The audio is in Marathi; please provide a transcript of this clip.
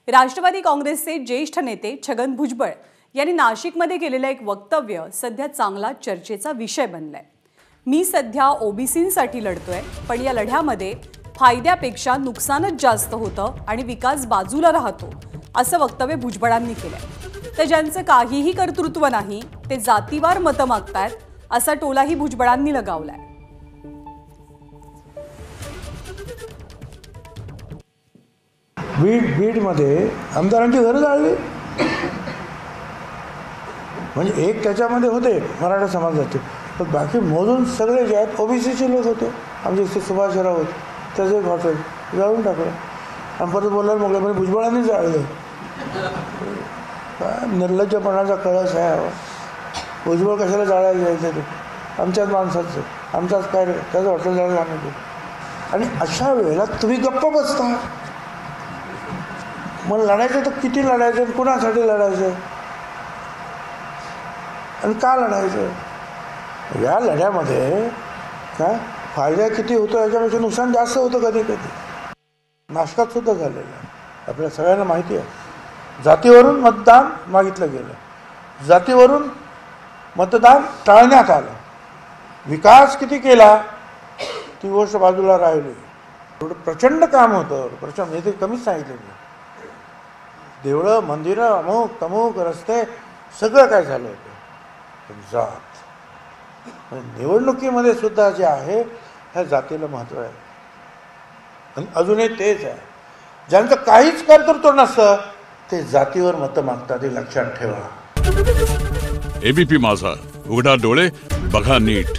राष्ट्रवादी काँग्रेसचे ज्येष्ठ नेते छगन भुजबळ यांनी नाशिकमध्ये केलेलं एक वक्तव्य सध्या चांगला चर्चेचा विषय बनलाय। मी सध्या ओबीसींसाठी लढतोय, पण या लढ्यामध्ये फायद्यापेक्षा नुकसानच जास्त होतं आणि विकास बाजूला राहतो, असं वक्तव्य भुजबळांनी केलंय। तर ज्यांचं काहीही कर्तृत्व नाही ते जातीवार मतं मागतायत, असा टोलाही भुजबळांनी लगावलाय। बीडमध्ये आमदारांची घरं जाळली, म्हणजे एक त्याच्यामध्ये होते मराठा समाजाचे, पण बाकी मोजून सगळे जे आहेत ओबीसीचे लोक होते। आमचे इथे सुभाषराव होते, त्याचं एक हॉटेल जाळून टाकलं आणि परत बोलायला मोकळे म्हणजे भुजबळांनी जाळलं। काय निर्लज्जपणाचा कळस आहे। भुजबळ कशाला जाळायला जायचं? ते आमच्याच माणसाचं, आमचाच काय त्याचं हॉटेल जाळलं आम्ही। आणि अशा वेळेला तुम्ही गप्प बसता। मग लढायचं तर किती लढायचं, कुणासाठी लढायचं आणि का लढायचं? या लढ्यामध्ये काय फायदा किती होतो याच्यापेक्षा नुकसान जास्त होतं कधी कधी। नाशकात सुद्धा झालेलं आहे, आपल्या सगळ्यांना माहिती आहे। जातीवरून मतदान मागितलं गेलं, जातीवरून मतदान टाळण्यात आलं, विकास किती केला ती गोष्ट बाजूला राहिली। एवढं प्रचंड काम होतं, प्रचंड, हे ते कमीच सांगितलं मी। देवळं, मंदिरं, अमुक तमुक, रस्ते, सगळं काय झालं होतं। पण जात निवडणुकीमध्ये सुद्धा जे आहे ह्या जातीला महत्त्व आहे आणि अजूनही तेच आहे। ज्यांचं काहीच कर्तृत्व नसतं ते जातीवर मतं मागतात, हे लक्षात ठेवा। एबीपी माझा, उघडा डोळे बघा नीट।